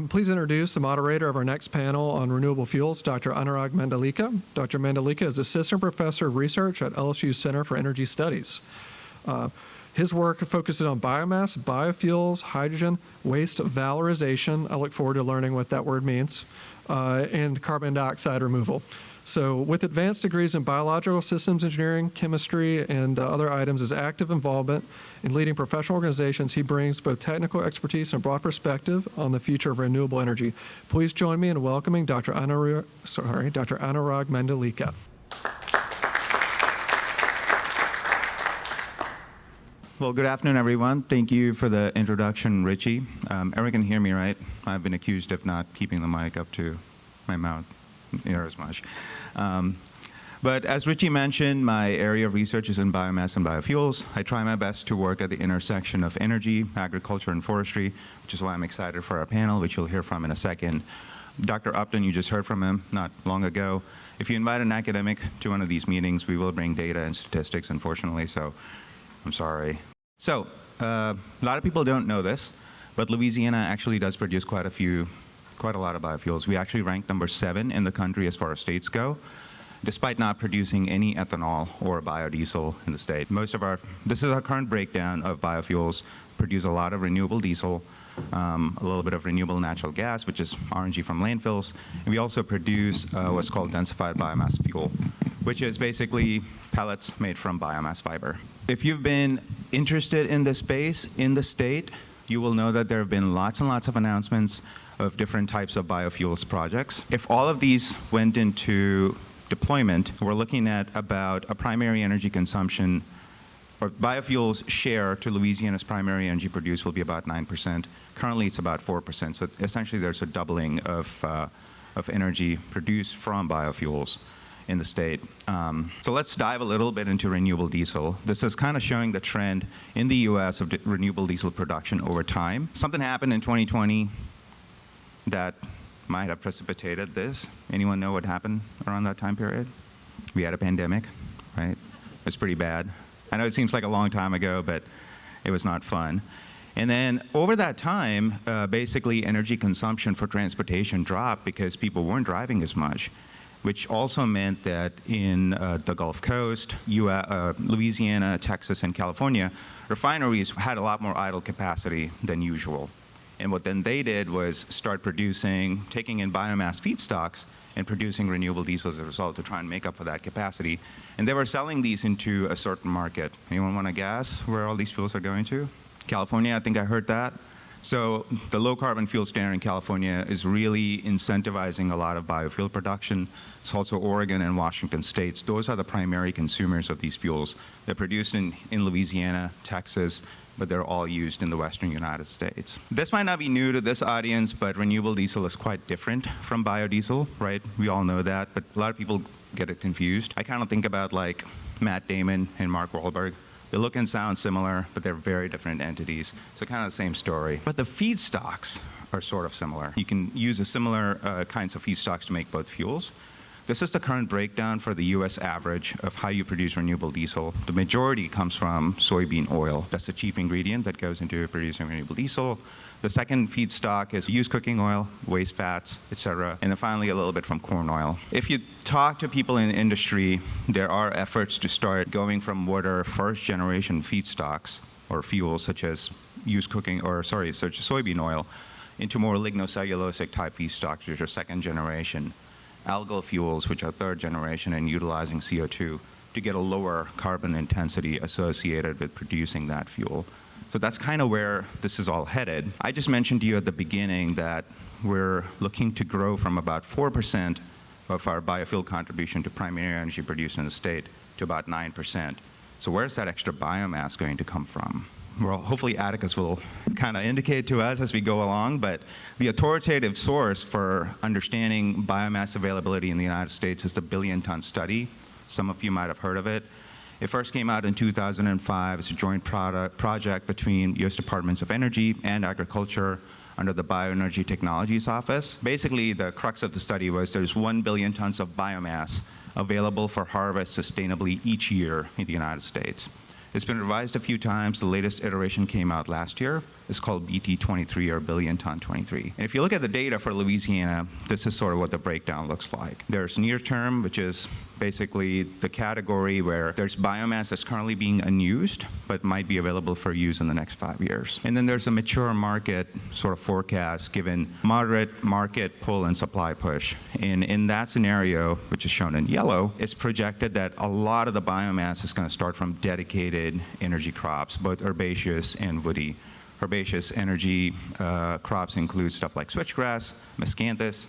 Please introduce the moderator of our next panel on renewable fuels, Dr. Anurag Mandalika. Dr. Mandalika is Assistant Professor of Research at LSU Center for Energy Studies. His work focuses on biomass, biofuels, hydrogen, waste valorization. I look forward to learning what that word means, and carbon dioxide removal. So with advanced degrees in biological systems engineering, chemistry, and other items, his active involvement in leading professional organizations, he brings both technical expertise and broad perspective on the future of renewable energy. Please join me in welcoming Dr. Anurag Mandalika. Well, good afternoon, everyone. Thank you for the introduction, Richie. Everyone can hear me, right? I've been accused of not keeping the mic up to my mouth near as much. But as Richie mentioned, my area of research is in biomass and biofuels. I try my best to work at the intersection of energy, agriculture, and forestry, which is why I'm excited for our panel, which you'll hear from in a second. Dr. Upton, you just heard from him not long ago. If you invite an academic to one of these meetings, we will bring data and statistics, unfortunately, so I'm sorry. So, a lot of people don't know this, but Louisiana actually does produce quite a lot of biofuels. We actually rank number 7 in the country as far as states go, despite not producing any ethanol or biodiesel in the state. This is our current breakdown of biofuels. Produce a lot of renewable diesel, a little bit of renewable natural gas, which is RNG from landfills. And we also produce what's called densified biomass fuel, which is basically pellets made from biomass fiber. If you've been interested in this space in the state, you will know that there have been lots and lots of announcements of different types of biofuels projects. If all of these went into deployment, we're looking at about a primary energy consumption, or biofuels share to Louisiana's primary energy produce will be about 9%. Currently, it's about 4%. So essentially, there's a doubling of energy produced from biofuels in the state. So let's dive a little bit into renewable diesel. This is kind of showing the trend in the US of renewable diesel production over time. Something happened in 2020 that might have precipitated this. Anyone know what happened around that time period? We had a pandemic, right? It was pretty bad. I know it seems like a long time ago, but it was not fun. And then over that time, basically energy consumption for transportation dropped because people weren't driving as much, which also meant that in the Gulf Coast, Louisiana, Texas, and California, refineries had a lot more idle capacity than usual. And what then they did was start taking in biomass feedstocks and producing renewable diesel as a result to try and make up for that capacity. And they were selling these into a certain market. Anyone want to guess where all these fuels are going to? California, I think I heard that. So the low carbon fuel standard in California is really incentivizing a lot of biofuel production. It's also Oregon and Washington states. Those are the primary consumers of these fuels. They're produced in Louisiana, Texas, but they're all used in the western United States. This might not be new to this audience, but renewable diesel is quite different from biodiesel, right? We all know that, but a lot of people get it confused. I kind of think about like Matt Damon and Mark Wahlberg. They look and sound similar, but they're very different entities. So kind of the same story. But the feedstocks are sort of similar. You can use a similar kinds of feedstocks to make both fuels. This is the current breakdown for the US average of how you produce renewable diesel. The majority comes from soybean oil. That's the chief ingredient that goes into producing renewable diesel. The second feedstock is used cooking oil, waste fats, et cetera. And then finally, a little bit from corn oil. If you talk to people in the industry, there are efforts to start going from what are first generation feedstocks or fuels such as such as soybean oil into more lignocellulosic type feedstocks, which are second generation. Algal fuels, which are third generation, and utilizing CO2 to get a lower carbon intensity associated with producing that fuel. So that's kind of where this is all headed. I just mentioned to you at the beginning that we're looking to grow from about 4% of our biofuel contribution to primary energy produced in the state to about 9%. So where's that extra biomass going to come from? Well, hopefully Atticus will kind of indicate to us as we go along, but the authoritative source for understanding biomass availability in the United States is the billion-ton study. Some of you might have heard of it. It first came out in 2005. It's a joint project between U.S. Departments of Energy and Agriculture under the Bioenergy Technologies Office. Basically, the crux of the study was there's 1 billion tons of biomass available for harvest sustainably each year in the United States. It's been revised a few times. The latest iteration came out last year. is called BT23, or billion ton 23. And if you look at the data for Louisiana, this is sort of what the breakdown looks like. There's near term, which is basically the category where there's biomass that's currently being unused, but might be available for use in the next 5 years. And then there's a mature market sort of forecast given moderate market pull and supply push. And in that scenario, which is shown in yellow, it's projected that a lot of the biomass is going to start from dedicated energy crops, both herbaceous and woody. Herbaceous energy crops include stuff like switchgrass, miscanthus.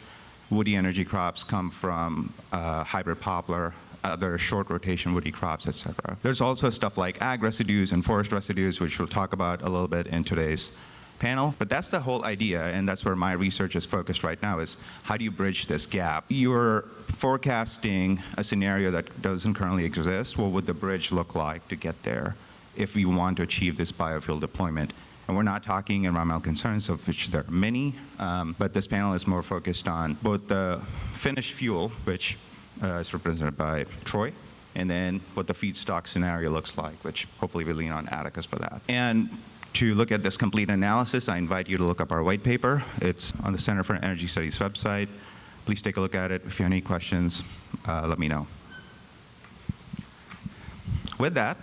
Woody energy crops come from hybrid poplar, other short rotation woody crops, et cetera. There's also stuff like ag residues and forest residues, which we'll talk about a little bit in today's panel. But that's the whole idea, and that's where my research is focused right now, is how do you bridge this gap? You're forecasting a scenario that doesn't currently exist. What would the bridge look like to get there if we want to achieve this biofuel deployment? And we're not talking environmental concerns, of which there are many, but this panel is more focused on both the finished fuel, which is represented by Troy, and then what the feedstock scenario looks like, which hopefully we lean on Atticus for that. And to look at this complete analysis, I invite you to look up our white paper. It's on the Center for Energy Studies website. Please take a look at it. If you have any questions, let me know. With that,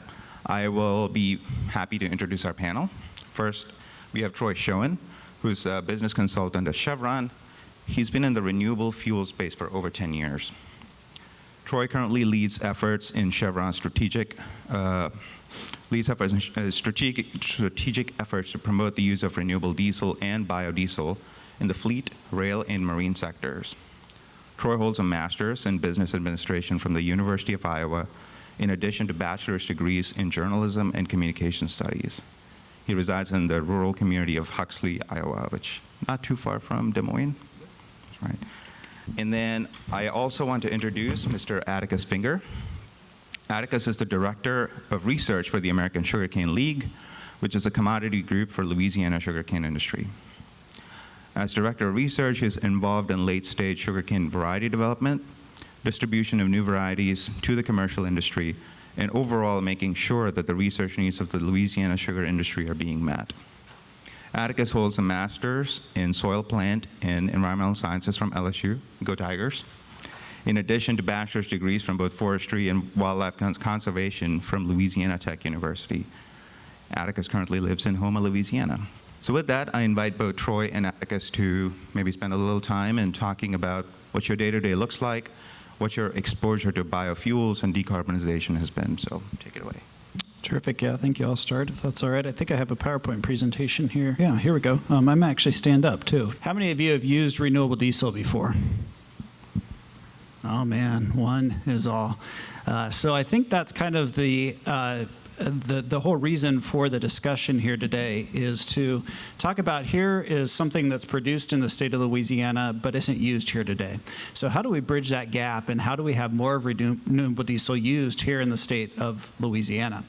I will be happy to introduce our panel. First, we have Troy Shoen, who's a business consultant at Chevron. He's been in the renewable fuel space for over 10 years. Troy currently leads efforts in Chevron's strategic efforts to promote the use of renewable diesel and biodiesel in the fleet, rail, and marine sectors. Troy holds a master's in business administration from the University of Iowa, in addition to bachelor's degrees in journalism and communication studies. He resides in the rural community of Huxley, Iowa, which not too far from Des Moines. That's right. And then I also want to introduce Mr. Atticus Finger. Atticus is the Director of Research for the American Sugarcane League, which is a commodity group for Louisiana sugarcane industry. As Director of Research, he is involved in late-stage sugarcane variety development, distribution of new varieties to the commercial industry, and overall making sure that the research needs of the Louisiana sugar industry are being met. Atticus holds a master's in soil plant and environmental sciences from LSU, go Tigers, in addition to bachelor's degrees from both forestry and wildlife conservation from Louisiana Tech University. Atticus currently lives in Houma, Louisiana. So with that, I invite both Troy and Atticus to maybe spend a little time in talking about what your day-to-day looks like, what your exposure to biofuels and decarbonization has been. So take it away. Terrific. Yeah, I think you all start, if that's all right. I think I have a PowerPoint presentation here. Yeah, here we go. I might actually stand up, too. How many of you have used renewable diesel before? Oh, man, one is all. So I think that's kind of the whole reason for the discussion here today is to talk about here is something that's produced in the state of Louisiana but isn't used here today. So how do we bridge that gap, and how do we have more of renewable diesel used here in the state of Louisiana?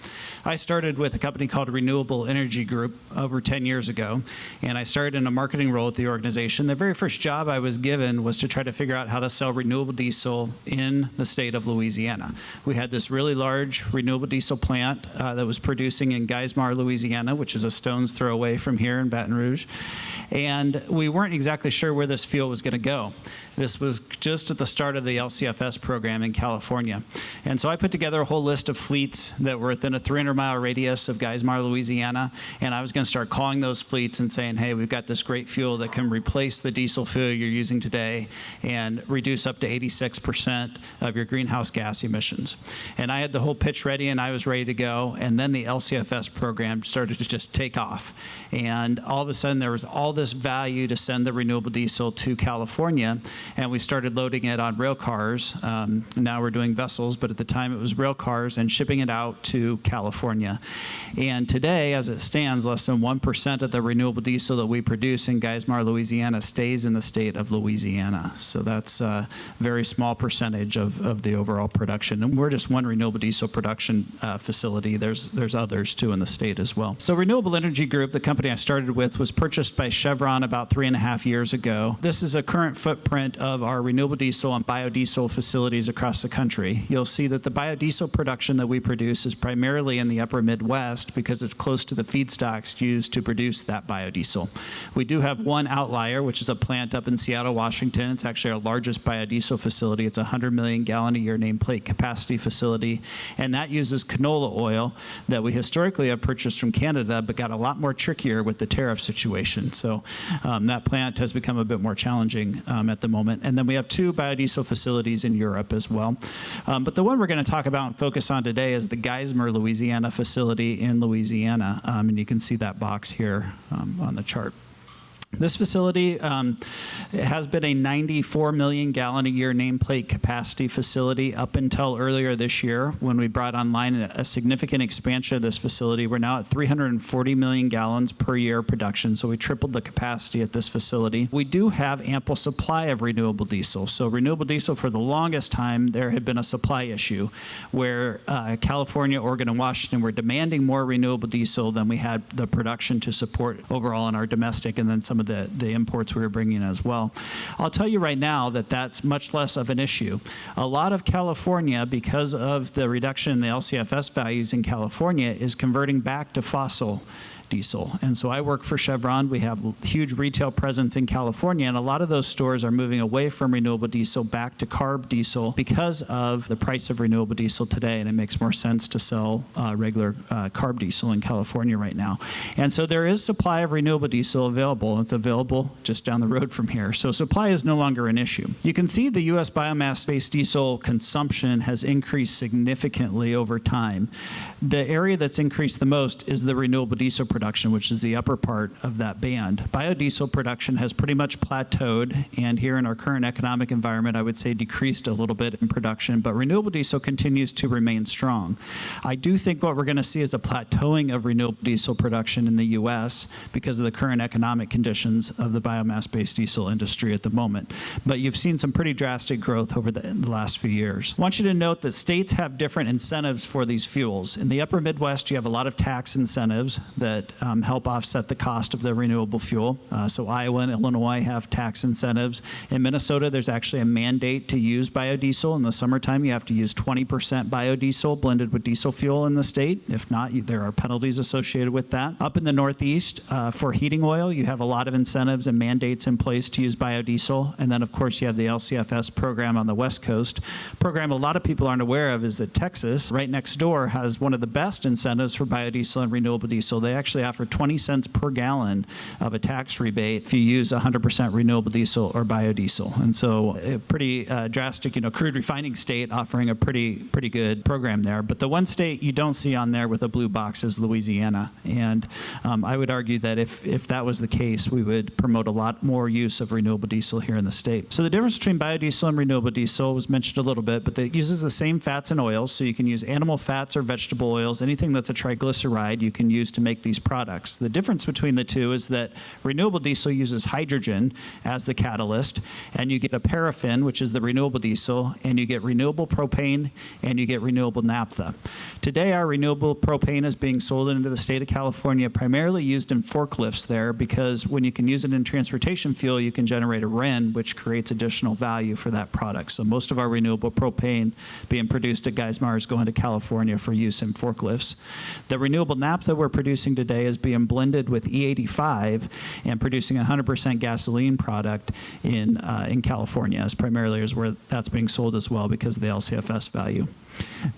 I started with a company called Renewable Energy Group over 10 years ago, and I started in a marketing role at the organization. The very first job I was given was to try to figure out how to sell renewable diesel in the state of Louisiana. We had this really large renewable diesel plant that was producing in Geismar, Louisiana, which is a stone's throw away from here in Baton Rouge. And we weren't exactly sure where this fuel was going to go. This was just at the start of the LCFS program in California. And so I put together a whole list of fleets that were within a 300-mile radius of Geismar, Louisiana, and I was going to start calling those fleets and saying, hey, we've got this great fuel that can replace the diesel fuel you're using today and reduce up to 86% of your greenhouse gas emissions. And I had the whole pitch ready, and I was ready to go, and then the LCFS program started to just take off. And all of a sudden, there was all this value to send the renewable diesel to California, and we started loading it on rail cars. Now we're doing vessels, but at the time it was rail cars and shipping it out to California. And today, as it stands, less than 1% of the renewable diesel that we produce in Geismar, Louisiana stays in the state of Louisiana. So that's a very small percentage of the overall production. And we're just one renewable diesel production facility. There's others too in the state as well. So Renewable Energy Group, the company I started with, was purchased by Chevron about 3.5 years ago. This is a current footprint movement of our renewable diesel and biodiesel facilities across the country. You'll see that the biodiesel production that we produce is primarily in the upper Midwest because it's close to the feedstocks used to produce that biodiesel. We do have one outlier, which is a plant up in Seattle, Washington. It's actually our largest biodiesel facility. It's a 100 million gallon a year nameplate capacity facility, and that uses canola oil that we historically have purchased from Canada, but got a lot more trickier with the tariff situation. So that plant has become a bit more challenging at the moment. And then we have 2 biodiesel facilities in Europe as well. But the one we're going to talk about and focus on today is the Geismar, Louisiana facility in Louisiana. And you can see that box here on the chart. This facility has been a 94 million gallon a year nameplate capacity facility up until earlier this year when we brought online a significant expansion of this facility. We're now at 340 million gallons per year production, so we tripled the capacity at this facility. We do have ample supply of renewable diesel. So renewable diesel, for the longest time, there had been a supply issue where California, Oregon, and Washington were demanding more renewable diesel than we had the production to support overall in our domestic, and then some of the imports we were bringing in as well. I'll tell you right now that that's much less of an issue. A lot of California, because of the reduction in the LCFS values in California, is converting back to fossil diesel. And so I work for Chevron. We have huge retail presence in California, and a lot of those stores are moving away from renewable diesel back to carb diesel because of the price of renewable diesel today, and it makes more sense to sell regular carb diesel in California right now. And so there is supply of renewable diesel available. It's available just down the road from here. So supply is no longer an issue. You can see the U.S. biomass-based diesel consumption has increased significantly over time. The area that's increased the most is the renewable diesel production, which is the upper part of that band. Biodiesel production has pretty much plateaued, and here in our current economic environment, I would say decreased a little bit in production, but renewable diesel continues to remain strong. I do think what we're going to see is a plateauing of renewable diesel production in the U.S. because of the current economic conditions of the biomass-based diesel industry at the moment. But you've seen some pretty drastic growth over the last few years. I want you to note that states have different incentives for these fuels. In the upper Midwest, you have a lot of tax incentives that help offset the cost of the renewable fuel. So Iowa and Illinois have tax incentives. In Minnesota, there's actually a mandate to use biodiesel. In the summertime, you have to use 20% biodiesel blended with diesel fuel in the state. If not, there are penalties associated with that. Up in the Northeast, for heating oil, you have a lot of incentives and mandates in place to use biodiesel. And then, of course, you have the LCFS program on the West Coast. Program a lot of people aren't aware of is that Texas, right next door, has one of the best incentives for biodiesel and renewable diesel. They actually offer 20 cents per gallon of a tax rebate if you use 100% renewable diesel or biodiesel. And so a pretty drastic, crude refining state offering a pretty good program there. But the one state you don't see on there with a blue box is Louisiana. And I would argue that if that was the case, we would promote a lot more use of renewable diesel here in the state. So the difference between biodiesel and renewable diesel was mentioned a little bit, but it uses the same fats and oils. So you can use animal fats or vegetable oils. Anything that's a triglyceride you can use to make these products. The difference between the two is that renewable diesel uses hydrogen as the catalyst, and you get a paraffin, which is the renewable diesel, and you get renewable propane, and you get renewable naphtha. Today, our renewable propane is being sold into the state of California, primarily used in forklifts there, because when you can use it in transportation fuel, you can generate a RIN, which creates additional value for that product. So most of our renewable propane being produced at Geismar is going to California for use in forklifts. The renewable naphtha we're producing today is being blended with E85 and producing 100% gasoline product in California, as primarily is where that's being sold as well because of the LCFS value.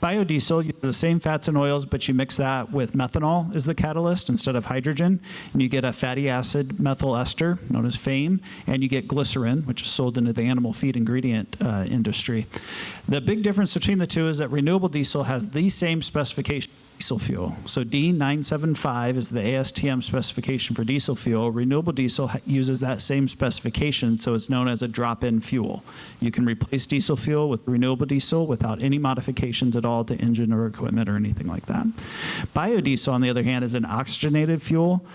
Biodiesel, you have the same fats and oils, but you mix that with methanol as the catalyst instead of hydrogen, and you get a fatty acid methyl ester, known as FAME, and you get glycerin, which is sold into the animal feed ingredient industry. The big difference between the two is that renewable diesel has the same specification diesel fuel. So D975 is the ASTM specification for diesel fuel. Renewable diesel uses that same specification, so it's known as a drop-in fuel. You can replace diesel fuel with renewable diesel without any modifications at all to engine or equipment or anything like that. Biodiesel, on the other hand, is an oxygenated fuel,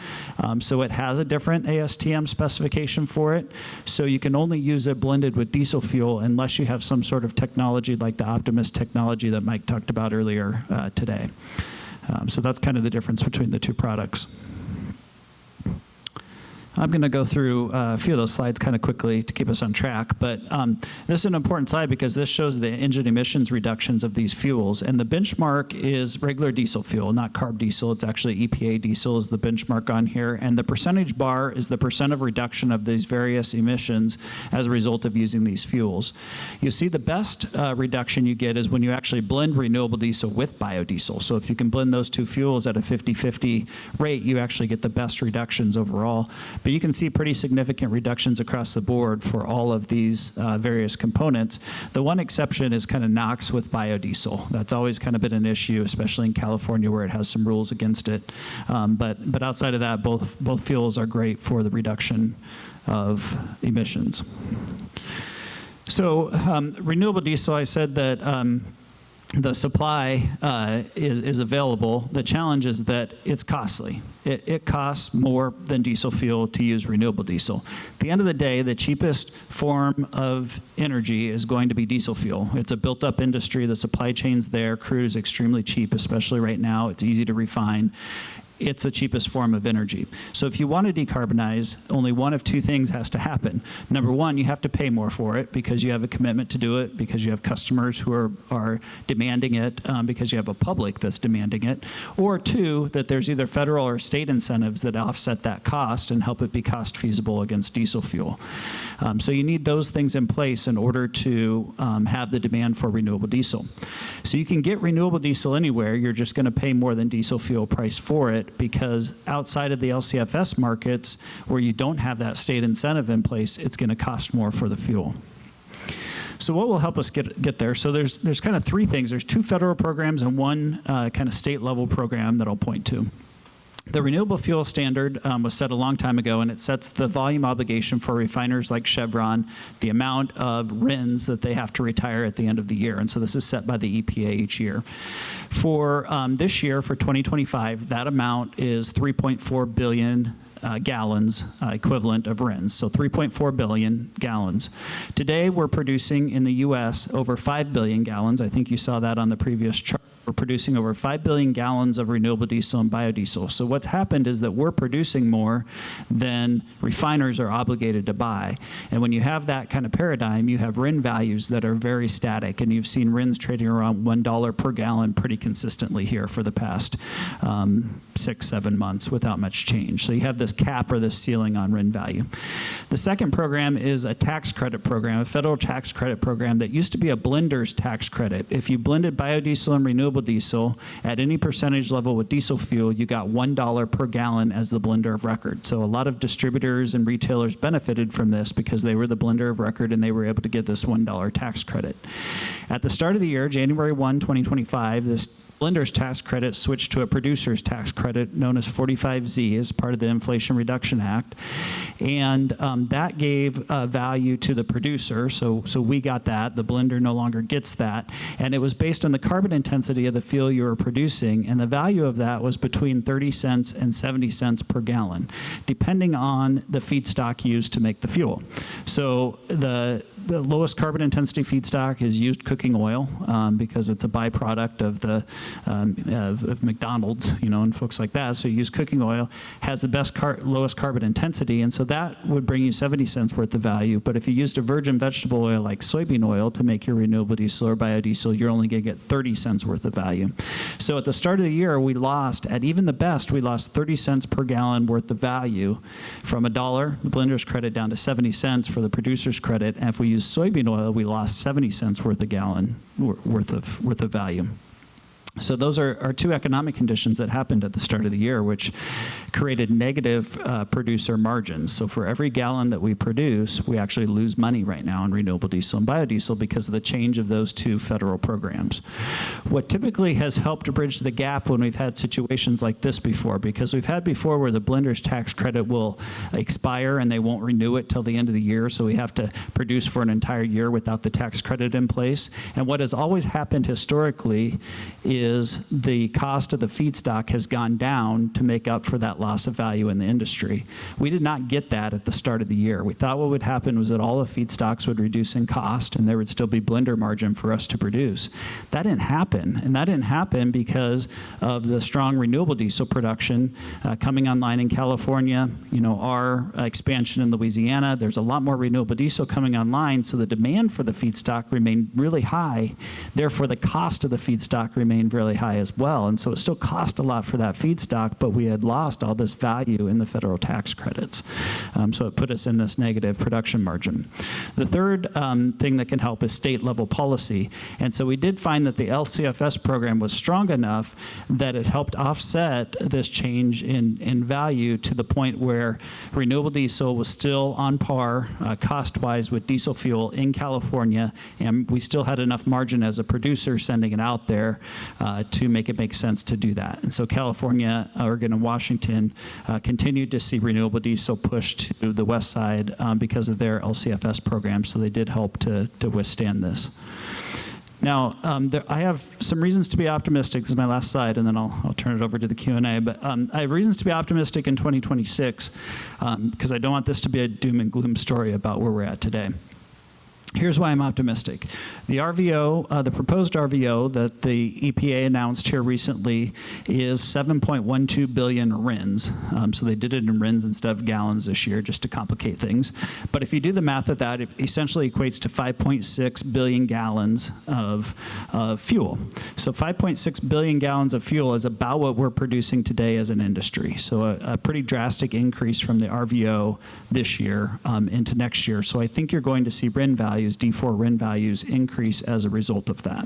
so it has a different ASTM specification for it. So you can only use it blended with diesel fuel unless you have some sort of technology like the Optimus technology that Mike talked about earlier today. So that's kind of the difference between the two products. I'm going to go through a few of those slides kind of quickly to keep us on track, but this is an important slide because this shows the engine emissions reductions of these fuels, and the benchmark is regular diesel fuel, not carb diesel. It's actually EPA diesel is the benchmark on here, and the percentage bar is the percent of reduction of these various emissions as a result of using these fuels. You see the best reduction you get is when you actually blend renewable diesel with biodiesel. So if you can blend those two fuels at a 50-50 rate, you actually get the best reductions overall. But you can see pretty significant reductions across the board for all of these various components. The one exception is kind of NOx with biodiesel. That's always kind of been an issue, especially in California where it has some rules against it. But outside of that, both fuels are great for the reduction of emissions. So renewable diesel, I said that the supply is available. The challenge is that it's costly. It costs more than diesel fuel to use renewable diesel. At the end of the day, the cheapest form of energy is going to be diesel fuel. It's a built-up industry. The supply chain's there. Crude is extremely cheap, especially right now. It's easy to refine. It's the cheapest form of energy. So if you want to decarbonize, only one of two things has to happen. Number one, you have to pay more for it because you have a commitment to do it, because you have customers who are demanding it, because you have a public that's demanding it. Or two, that there's either federal or state incentives that offset that cost and help it be cost feasible against diesel fuel. So you need those things in place in order to have the demand for renewable diesel. So you can get renewable diesel anywhere. You're just going to pay more than diesel fuel price for it, because outside of the LCFS markets where you don't have that state incentive in place, it's going to cost more for the fuel. So what will help us get there? So there's kind of three things. There's two federal programs and one kind of state level program that I'll point to. The Renewable Fuel Standard was set a long time ago, and it sets the volume obligation for refiners like Chevron, the amount of RINs that they have to retire at the end of the year. And so this is set by the EPA each year. For this year, for 2025, that amount is 3.4 billion gallons equivalent of RINs, so 3.4 billion gallons. Today, we're producing in the U.S. over 5 billion gallons. I think you saw that on the previous chart. We're producing over 5 billion gallons of renewable diesel and biodiesel. So what's happened is that we're producing more than refiners are obligated to buy. And when you have that kind of paradigm, you have RIN values that are very static. And you've seen RINs trading around $1 per gallon pretty consistently here for the past 6-7 months without much change. So you have this cap or this ceiling on RIN value. The second program is a tax credit program, a federal tax credit program that used to be a blender's tax credit. If you blended biodiesel and renewable diesel at any percentage level with diesel fuel, you got $1 per gallon as the blender of record. So a lot of distributors and retailers benefited from this because they were the blender of record and they were able to get this $1 tax credit. At the start of the year, January 1, 2025, this blender's tax credit switched to a producer's tax credit known as 45Z as part of the Inflation Reduction Act. And that gave value to the producer. So we got that. The blender no longer gets that. And it was based on the carbon intensity of the fuel you were producing. And the value of that was between 30 cents and 70 cents per gallon, depending on the feedstock used to make the fuel. So the lowest carbon intensity feedstock is used cooking oil because it's a byproduct of the of McDonald's, and folks like that. So you use cooking oil, has the best lowest carbon intensity, and so that would bring you 70 cents worth of value. But if you used a virgin vegetable oil like soybean oil to make your renewable diesel or biodiesel, you're only going to get 30 cents worth of value. So at the start of the year, we lost, at even the best, we lost 30 cents per gallon worth of value from $1, the blender's credit, down to 70 cents for the producer's credit. And if we use soybean oil, we lost 70 cents worth a gallon worth of value. So those are two economic conditions that happened at the start of the year, which created negative producer margins. So for every gallon that we produce, we actually lose money right now in renewable diesel and biodiesel because of the change of those two federal programs. What typically has helped to bridge the gap when we've had situations like this before, because we've had before where the blender's tax credit will expire and they won't renew it till the end of the year, so we have to produce for an entire year without the tax credit in place. And what has always happened historically is is the cost of the feedstock has gone down to make up for that loss of value in the industry. We did not get that at the start of the year. We thought what would happen was that all the feedstocks would reduce in cost and there would still be blender margin for us to produce. That didn't happen, and that didn't happen because of the strong renewable diesel production coming online in California, our expansion in Louisiana. There's a lot more renewable diesel coming online, so the demand for the feedstock remained really high. Therefore, the cost of the feedstock remained really high as well. And so it still cost a lot for that feedstock, but we had lost all this value in the federal tax credits. So it put us in this negative production margin. The third thing that can help is state-level policy. And so we did find that the LCFS program was strong enough that it helped offset this change in value to the point where renewable diesel was still on par cost-wise with diesel fuel in California, and we still had enough margin as a producer sending it out there to make it make sense to do that. And so California, Oregon, and Washington continued to see renewable diesel pushed to the west side because of their LCFS program, so they did help to withstand this. Now, I have some reasons to be optimistic. This is my last slide, and then I'll turn it over to the Q&A. But I have reasons to be optimistic in 2026 because I don't want this to be a doom and gloom story about where we're at today. Here's why I'm optimistic. The RVO, the proposed RVO that the EPA announced here recently is 7.12 billion RINs. So they did it in RINs instead of gallons this year just to complicate things. But if you do the math of that, it essentially equates to 5.6 billion gallons of fuel. So 5.6 billion gallons of fuel is about what we're producing today as an industry. So a pretty drastic increase from the RVO this year into next year. So I think you're going to see RIN values, D4 RIN values, increase as a result of that.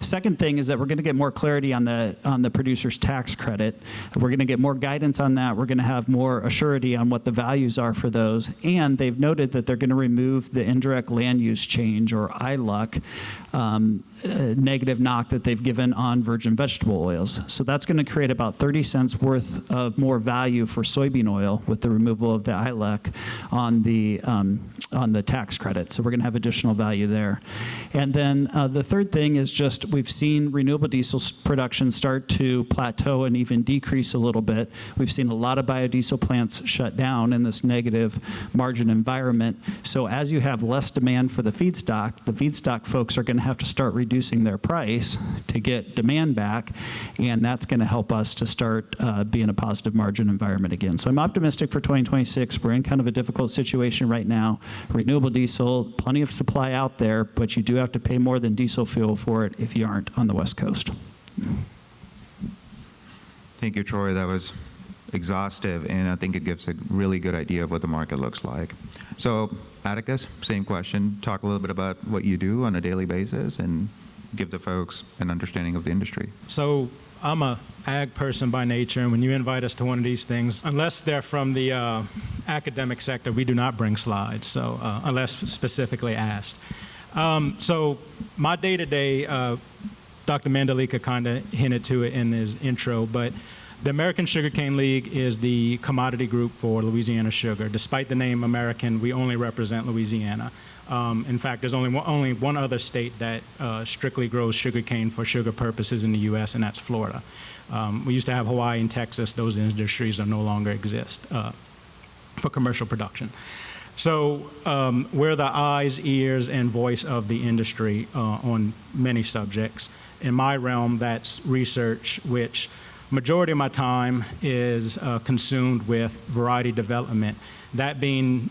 Second thing is that we're going to get more clarity on the producer's tax credit. We're going to get more guidance on that. We're going to have more assurity on what the values are for those. And they've noted that they're going to remove the indirect land use change, or ILUC, negative knock that they've given on virgin vegetable oils. So that's going to create about 30 cents worth of more value for soybean oil with the removal of the ILUC on the tax credit. So we're going to have additional value there. And then the third thing is just we've seen renewable diesel production start to plateau and even decrease a little bit. We've seen a lot of biodiesel plants shut down in this negative margin environment. So as you have less demand for the feedstock folks are going to have to start reducing their price to get demand back, and that's going to help us to start being a positive margin environment again. So I'm optimistic for 2026. We're in kind of a difficult situation right now. Renewable diesel, plenty of supply out there, but you do have to pay more than diesel fuel for it if you aren't on the West Coast. Thank you, Troy. That was exhaustive, and I think it gives a really good idea of what the market looks like. So, Atticus, same question. Talk a little bit about what you do on a daily basis and give the folks an understanding of the industry. So I'm a ag person by nature, and when you invite us to one of these things, unless they're from the academic sector, we do not bring slides, so unless specifically asked. So my day-to-day, Dr. Mandalika kind of hinted to it in his intro, but the American Sugarcane League is the commodity group for Louisiana sugar. Despite the name American, we only represent Louisiana. In fact, there's only one other state that strictly grows sugarcane for sugar purposes in the U.S., and that's Florida. We used to have Hawaii and Texas. Those industries are no longer exist for commercial production. So we're the eyes, ears, and voice of the industry on many subjects. In my realm, that's research, which majority of my time is consumed with variety development. That being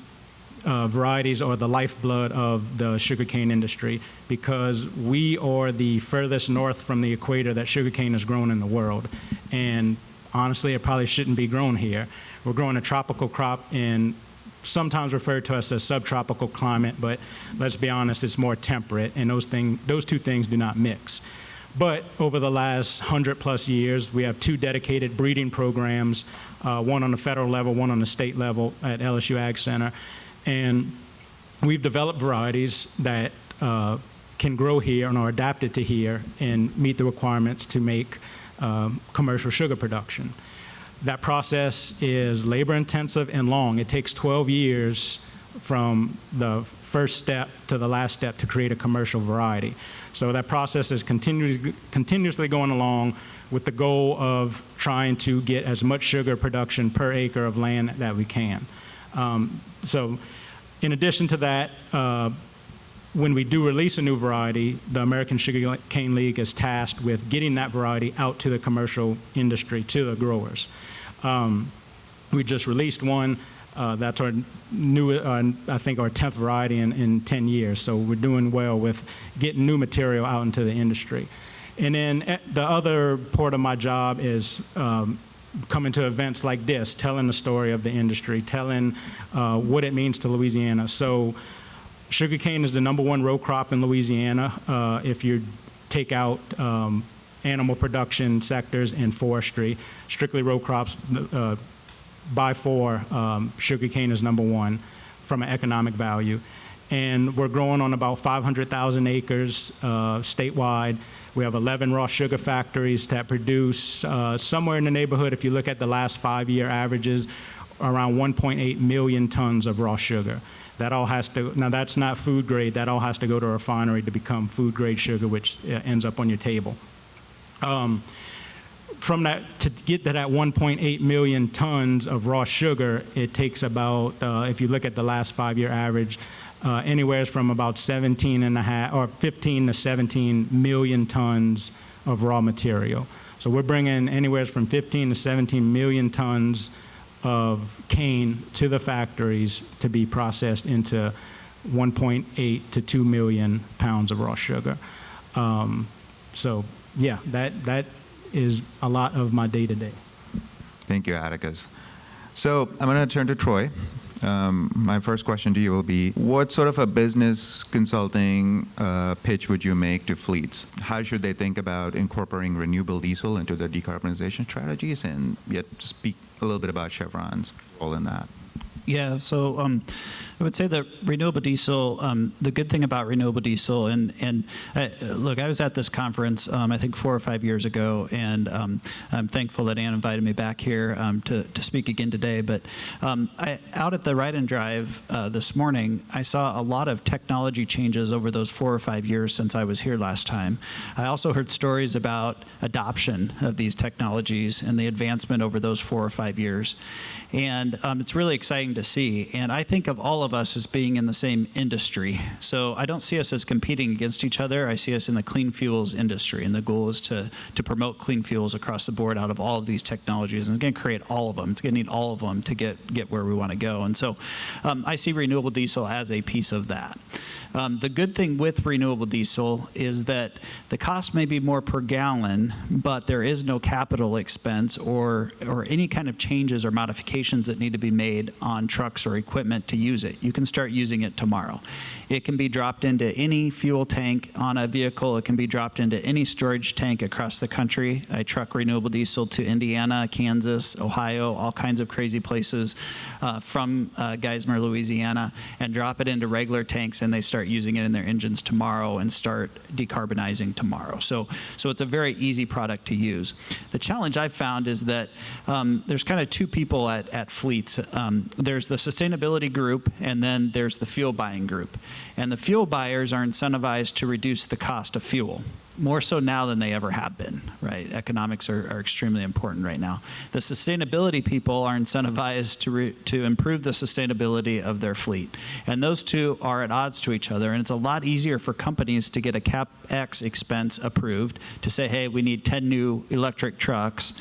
varieties are the lifeblood of the sugarcane industry because we are the furthest north from the equator that sugarcane is grown in the world. And honestly, it probably shouldn't be grown here. We're growing a tropical crop in sometimes referred to us as subtropical climate, but let's be honest, it's more temperate, and those two things do not mix. But over the last 100+ years, we have two dedicated breeding programs, one on the federal level, one on the state level at LSU Ag Center. And we've developed varieties that can grow here and are adapted to here and meet the requirements to make commercial sugar production. That process is labor intensive and long. It takes 12 years from the first step to the last step to create a commercial variety. So that process is continuously going along with the goal of trying to get as much sugar production per acre of land that we can. So in addition to that, when we do release a new variety, the American Sugarcane League is tasked with getting that variety out to the commercial industry, to the growers. We just released one. That's our new, I think, our 10th variety in 10 years. So we're doing well with getting new material out into the industry. And then the other part of my job is coming to events like this, telling the story of the industry, telling what it means to Louisiana. So sugarcane is the #1 row crop in Louisiana if you take out animal production sectors and forestry. Strictly row crops, by far, sugarcane is #1 from an economic value. And we're growing on about 500,000 acres statewide. We have 11 raw sugar factories that produce somewhere in the neighborhood, if you look at the last 5-year averages, around 1.8 million tons of raw sugar. That all has to, now that's not food grade, that all has to go to a refinery to become food grade sugar, which ends up on your table. From that, to get to that 1.8 million tons of raw sugar, it takes about, if you look at the last 5-year average, anywhere from about 17.5 or 15 to 17 million tons of raw material. So we're bringing anywhere from 15 to 17 million tons of cane to the factories to be processed into 1.8 to 2 million pounds of raw sugar. So yeah, that is a lot of my day-to-day. Thank you, Atticus. So I'm going to turn to Troy. My first question to you will be, what sort of a business consulting pitch would you make to fleets? How should they think about incorporating renewable diesel into their decarbonization strategies, and yet speak a little bit about Chevron's role in that? Yeah, so I would say that renewable diesel, the good thing about renewable diesel, and look, I was at this conference, I think 4 or 5 years ago, and I'm thankful that Ann invited me back here to speak again today. But out at the Ride and Drive this morning, I saw a lot of technology changes over those 4 or 5 years since I was here last time. I also heard stories about adoption of these technologies and the advancement over those 4 or 5 years. And it's really exciting to see. And I think of all of us as being in the same industry. So I don't see us as competing against each other. I see us in the clean fuels industry. And the goal is to promote clean fuels across the board out of all of these technologies. And it's going to create all of them. It's going to need all of them to get where we want to go. And so I see renewable diesel as a piece of that. The good thing with renewable diesel is that the cost may be more per gallon, but there is no capital expense or any kind of changes or modifications that need to be made on trucks or equipment to use it. You can start using it tomorrow. It can be dropped into any fuel tank on a vehicle. It can be dropped into any storage tank across the country. I truck renewable diesel to Indiana, Kansas, Ohio, all kinds of crazy places from Geismar, Louisiana, and drop it into regular tanks, and they start using it in their engines tomorrow and start decarbonizing tomorrow. So it's a very easy product to use. The challenge I've found is that there's kind of two people at fleets. There's the sustainability group, and then there's the fuel buying group. And the fuel buyers are incentivized to reduce the cost of fuel, more so now than they ever have been, right? Economics are extremely important right now. The sustainability people are incentivized to improve the sustainability of their fleet. And those two are at odds to each other. And it's a lot easier for companies to get a CapEx expense approved to say, hey, we need 10 new electric trucks.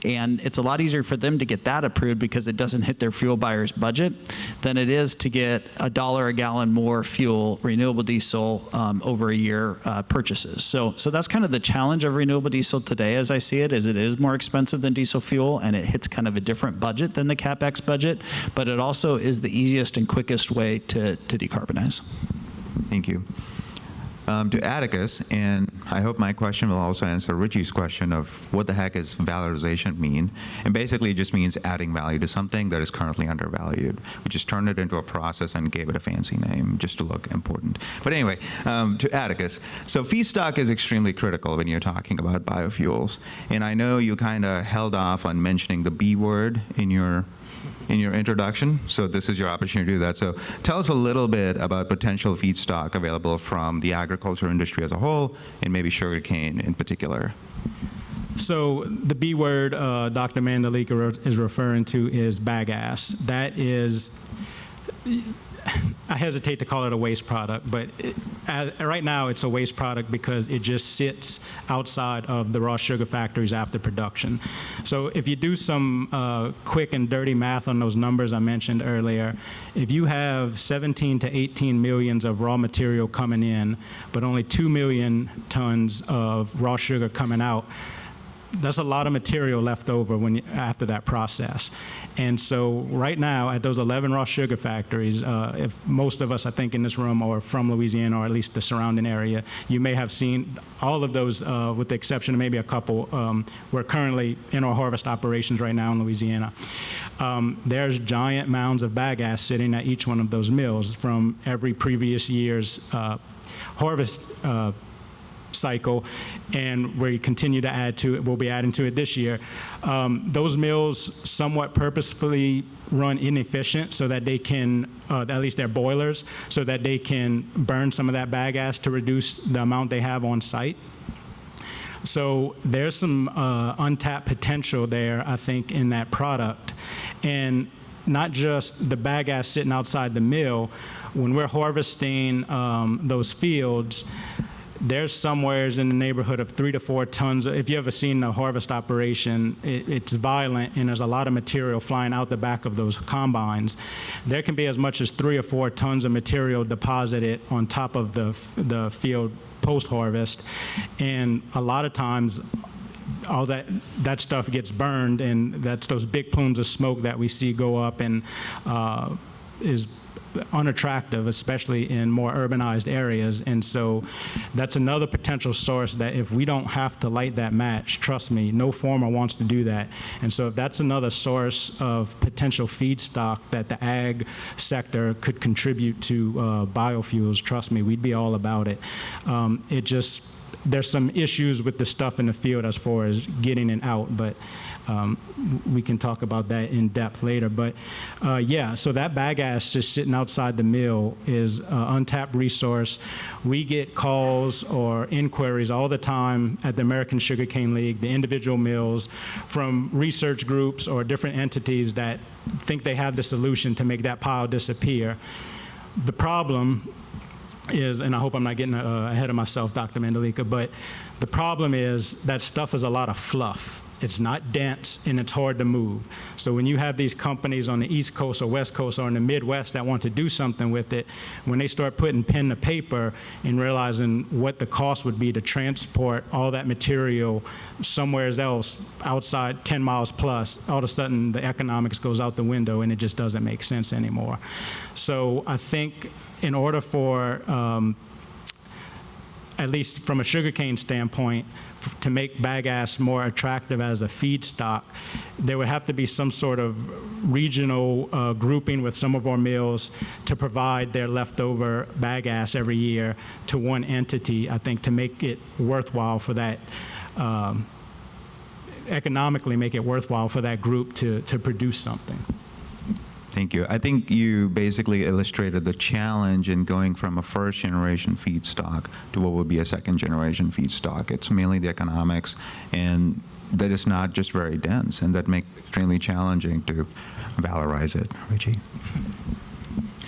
And it's a lot easier for them to get that approved because it doesn't hit their fuel buyer's budget than it is to get $1 a gallon more fuel, renewable diesel, over a year purchases. So that's kind of the challenge of renewable diesel today, as I see it, is it is more expensive than diesel fuel, and it hits kind of a different budget than the CapEx budget, but it also is the easiest and quickest way to decarbonize. Thank you. To Atticus, and I hope my question will also answer Richie's question of what the heck does valorization mean? And basically it just means adding value to something that is currently undervalued. We just turned it into a process and gave it a fancy name just to look important. But anyway, to Atticus. So feedstock is extremely critical when you're talking about biofuels. And I know you kind of held off on mentioning the B word in your in your introduction, so this is your opportunity to do that. So tell us a little bit about potential feedstock available from the agriculture industry as a whole, and maybe sugarcane in particular. So the B word Dr. Mandalika is referring to is bagasse. That is, I hesitate to call it a waste product, but right now it's a waste product because it just sits outside of the raw sugar factories after production. So if you do some quick and dirty math on those numbers I mentioned earlier, if you have 17 to 18 millions of raw material coming in, but only 2 million tons of raw sugar coming out, that's a lot of material left over after that process. And so right now at those 11 raw sugar factories, if most of us I think in this room are from Louisiana or at least the surrounding area, you may have seen all of those with the exception of maybe a couple. We're currently in our harvest operations right now in Louisiana. There's giant mounds of bagasse sitting at each one of those mills from every previous year's harvest cycle, and we continue to add to it. We'll be adding to it this year. Those mills somewhat purposefully run inefficient so that they can, at least their boilers, so that they can burn some of that bagasse to reduce the amount they have on site. So there's some untapped potential there, I think, in that product. And not just the bagasse sitting outside the mill. When we're harvesting those fields, there's somewheres in the neighborhood of 3 to 4 tons. If you ever seen a harvest operation, it's violent, and there's a lot of material flying out the back of those combines. There can be as much as 3 or 4 tons of material deposited on top of the field post-harvest, and a lot of times all that stuff gets burned, and that's those big plumes of smoke that we see go up and is unattractive, especially in more urbanized areas. And so that's another potential source that if we don't have to light that match, trust me, no farmer wants to do that. And so if that's another source of potential feedstock that the ag sector could contribute to biofuels, trust me, we'd be all about it. There's some issues with the stuff in the field as far as getting it out, but we can talk about that in depth later. But yeah, so that bagasse just sitting outside the mill is an untapped resource. We get calls or inquiries all the time at the American Sugarcane League, the individual mills, from research groups or different entities that think they have the solution to make that pile disappear. The problem is, and I hope I'm not getting ahead of myself, Dr. Mandalika, but the problem is that stuff is a lot of fluff. It's not dense, and it's hard to move. So when you have these companies on the East Coast or West Coast or in the Midwest that want to do something with it, when they start putting pen to paper and realizing what the cost would be to transport all that material somewhere else outside 10 miles plus, all of a sudden the economics goes out the window and it just doesn't make sense anymore. So I think in order for, at least from a sugarcane standpoint, to make bagasse more attractive as a feedstock, there would have to be some sort of regional grouping with some of our mills to provide their leftover bagasse every year to one entity, I think, to make it worthwhile for that, economically make it worthwhile for that group to produce something. Thank you. I think you basically illustrated the challenge in going from a first-generation feedstock to what would be a second-generation feedstock. It's mainly the economics, and that is not just very dense, and that makes it extremely challenging to valorize it. Richie?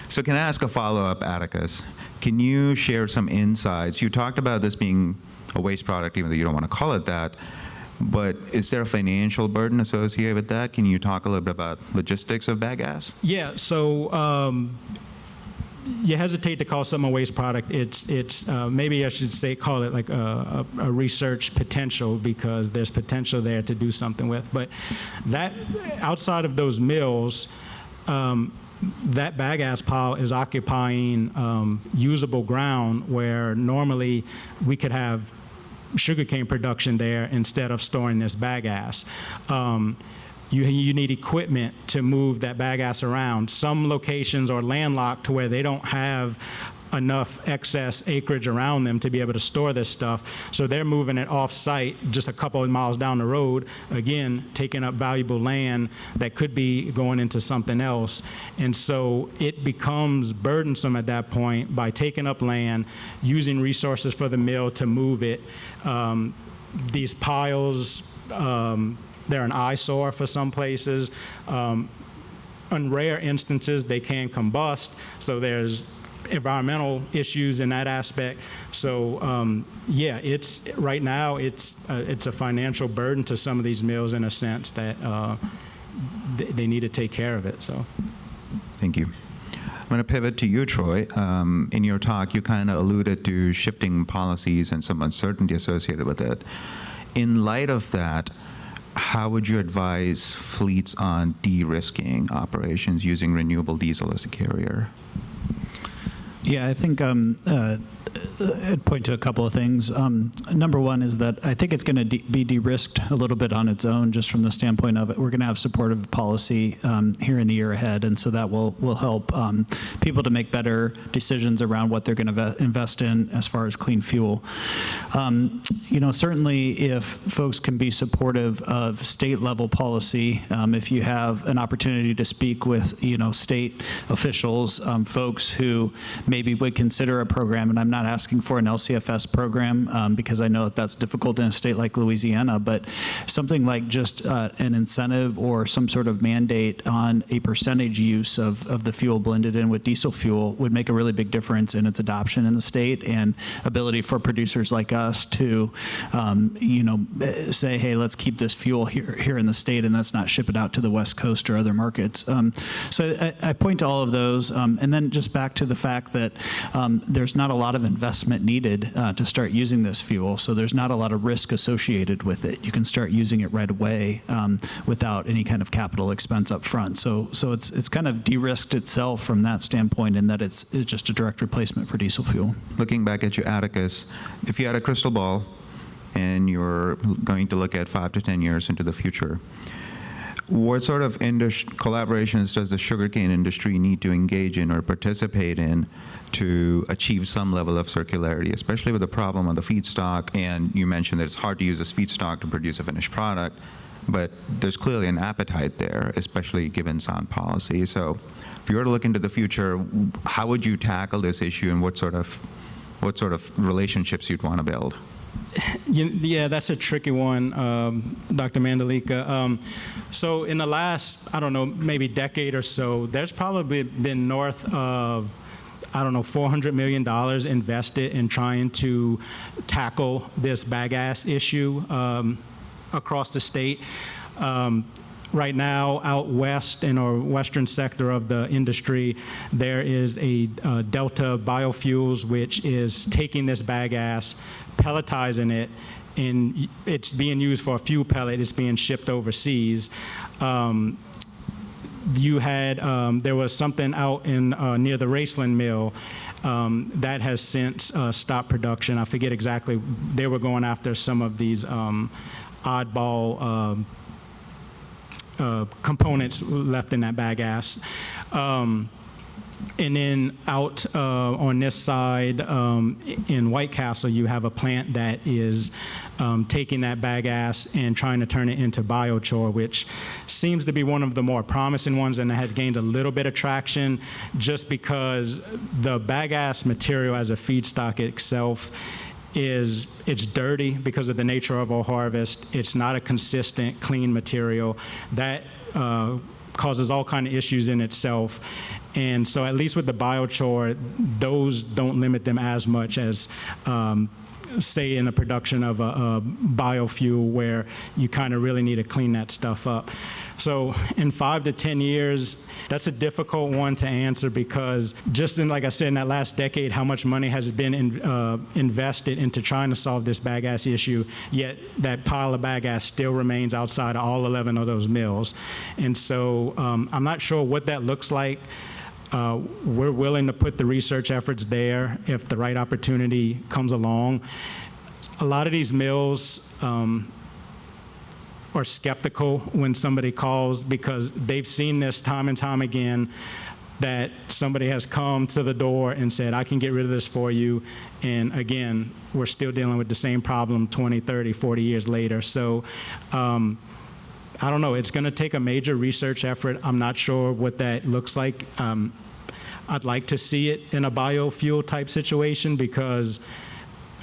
So can I ask a follow-up, Atticus? Can you share some insights? You talked about this being a waste product, even though you don't want to call it that. But is there a financial burden associated with that? Can you talk a little bit about logistics of bagasse? Yeah, so you hesitate to call something a waste product. It's maybe I should say call it like a research potential, because there's potential there to do something with. But that outside of those mills, that bagasse pile is occupying usable ground where normally we could have sugarcane production there instead of storing this bagasse. You need equipment to move that bagasse around. Some locations are landlocked to where they don't have enough excess acreage around them to be able to store this stuff. So they're moving it off-site just a couple of miles down the road, again, taking up valuable land that could be going into something else. And so it becomes burdensome at that point by taking up land, using resources for the mill to move it. These piles, they're an eyesore for some places. On rare instances, they can combust, so there's environmental issues in that aspect. So yeah, right now it's a financial burden to some of these mills in a sense that they need to take care of it. So, thank you. I'm going to pivot to you, Troy. In your talk, you kind of alluded to shifting policies and some uncertainty associated with it. In light of that, how would you advise fleets on de-risking operations using renewable diesel as a carrier? Yeah, I think I'd point to a couple of things. Number one is that I think it's going to be de-risked a little bit on its own, just from the standpoint of it. We're going to have supportive policy here in the year ahead, and so that will help people to make better decisions around what they're going to invest in as far as clean fuel. Certainly if folks can be supportive of state-level policy, if you have an opportunity to speak with, state officials, folks who maybe would consider a program, and I'm not asking for an LCFS program because I know that that's difficult in a state like Louisiana, but something like just an incentive or some sort of mandate on a percentage use of the fuel blended in with diesel fuel would make a really big difference in its adoption in the state and ability for producers like us to, say, hey, let's keep this fuel here in the state and let's not ship it out to the West Coast or other markets. So I point to all of those, and then just back to the fact that there's not a lot of investment needed to start using this fuel, so there's not a lot of risk associated with it. You can start using it right away without any kind of capital expense up front. So it's kind of de-risked itself from that standpoint, in that it's just a direct replacement for diesel fuel. Looking back at you, Atticus, if you had a crystal ball and you're going to look at 5 to 10 years into the future, what sort of collaborations does the sugarcane industry need to engage in or participate in to achieve some level of circularity, especially with the problem of the feedstock? And you mentioned that it's hard to use this feedstock to produce a finished product, but there's clearly an appetite there, especially given sound policy. So if you were to look into the future, how would you tackle this issue, and what sort of relationships you'd want to build? Yeah, that's a tricky one, Dr. Mandalika. So in the last, maybe decade or so, there's probably been north of, $400 million invested in trying to tackle this bagasse issue across the state. Right now, out west in our western sector of the industry, there is a Delta Biofuels, which is taking this bagasse, pelletizing it, and it's being used for a fuel pellet. It's being shipped overseas. There was something out in near the Raceland mill that has since stopped production. I forget exactly. They were going after some of these oddball components left in that bagasse. And then out on this side in White Castle, you have a plant that is taking that bagasse and trying to turn it into biochar, which seems to be one of the more promising ones and has gained a little bit of traction just because the bagasse material as a feedstock itself it's dirty because of the nature of our harvest. It's not a consistent, clean material. That causes all kind of issues in itself. And so at least with the biochar, those don't limit them as much as say in the production of a biofuel where you kind of really need to clean that stuff up. So in 5 to 10 years, that's a difficult one to answer because just in, like I said, in that last decade, how much money has been invested into trying to solve this bagasse issue, yet that pile of bagasse still remains outside of all 11 of those mills. And so I'm not sure what that looks like. We're willing to put the research efforts there if the right opportunity comes along. A lot of these mills are skeptical when somebody calls because they've seen this time and time again. that somebody has come to the door and said, I can get rid of this for you. And again, we're still dealing with the same problem 20, 30, 40 years later. So I don't know. It's going to take a major research effort. I'm not sure what that looks like. I'd like to see it in a biofuel type situation because,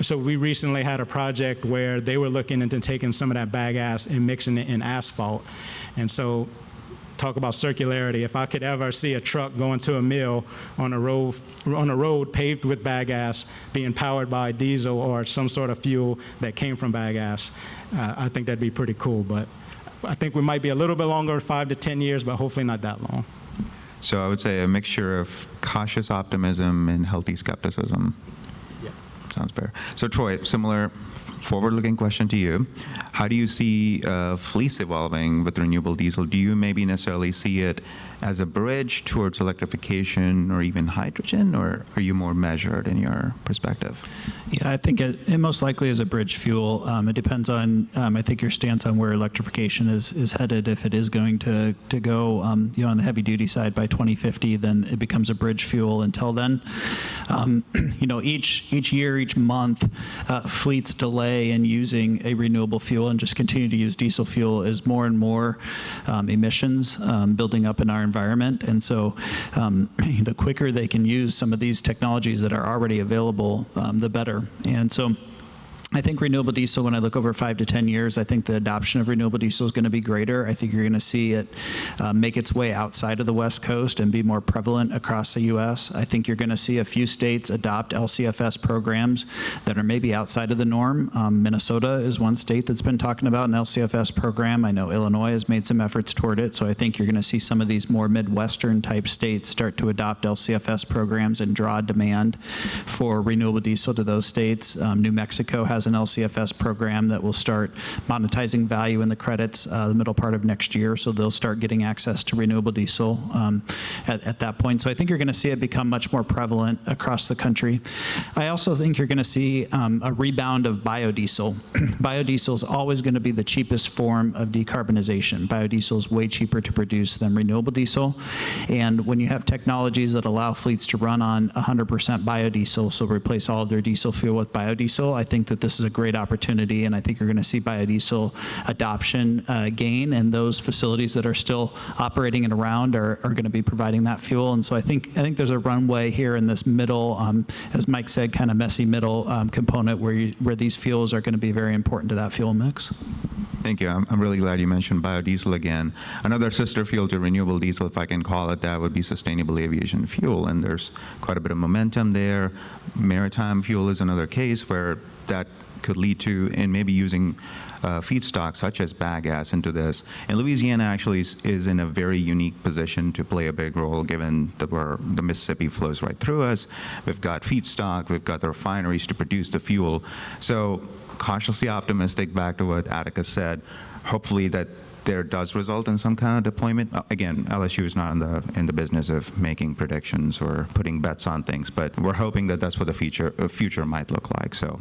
so we recently had a project where they were looking into taking some of that bagasse and mixing it in asphalt. And so talk about circularity. If I could ever see a truck going to a mill on a road paved with bagasse being powered by diesel or some sort of fuel that came from bagasse, I think that'd be pretty cool. But I think we might be a little bit longer, 5 to 10 years, but hopefully not that long. So I would say a mixture of cautious optimism and healthy skepticism. Yeah. Sounds fair. So Troy, similar forward-looking question to you. How do you see fleets evolving with renewable diesel? Do you maybe necessarily see it as a bridge towards electrification or even hydrogen, or are you more measured in your perspective? Yeah, I think it most likely is a bridge fuel. It depends on, I think, your stance on where electrification is headed. If it is going to go, on the heavy-duty side by 2050, then it becomes a bridge fuel. Until then, each year, each month, fleets delay in using a renewable fuel and just continue to use diesel fuel as more and more emissions building up in our environment. And so the quicker they can use some of these technologies that are already available, the better. And so I think renewable diesel, when I look over 5 to 10 years, I think the adoption of renewable diesel is going to be greater. I think you're going to see it make its way outside of the West Coast and be more prevalent across the U.S. I think you're going to see a few states adopt LCFS programs that are maybe outside of the norm. Minnesota is one state that's been talking about an LCFS program. I know Illinois has made some efforts toward it. So I think you're going to see some of these more Midwestern type states start to adopt LCFS programs and draw demand for renewable diesel to those states. New Mexico has an LCFS program that will start monetizing value in the credits the middle part of next year, so they'll start getting access to renewable diesel at that point. So I think you're going to see it become much more prevalent across the country. I also think you're going to see a rebound of biodiesel. Biodiesel is always going to be the cheapest form of decarbonization. Biodiesel is way cheaper to produce than renewable diesel. And when you have technologies that allow fleets to run on 100% biodiesel, so replace all of their diesel fuel with biodiesel, I think that this is a great opportunity, and I think you're going to see biodiesel adoption gain, and those facilities that are still operating and around are going to be providing that fuel. And so I think there's a runway here in this middle, as Mike said, kind of messy middle component where these fuels are going to be very important to that fuel mix. Thank you. I'm really glad you mentioned biodiesel again. Another sister fuel to renewable diesel, if I can call it that, would be sustainable aviation fuel, and there's quite a bit of momentum there. Maritime fuel is another case where that could lead to, and maybe using feedstocks such as bagasse into this. And Louisiana actually is in a very unique position to play a big role, given that the Mississippi flows right through us. We've got feedstock, we've got the refineries to produce the fuel. So cautiously optimistic, back to what Atticus said, hopefully that there does result in some kind of deployment. Again, LSU is not in the business of making predictions or putting bets on things, but we're hoping that that's what the future might look like. So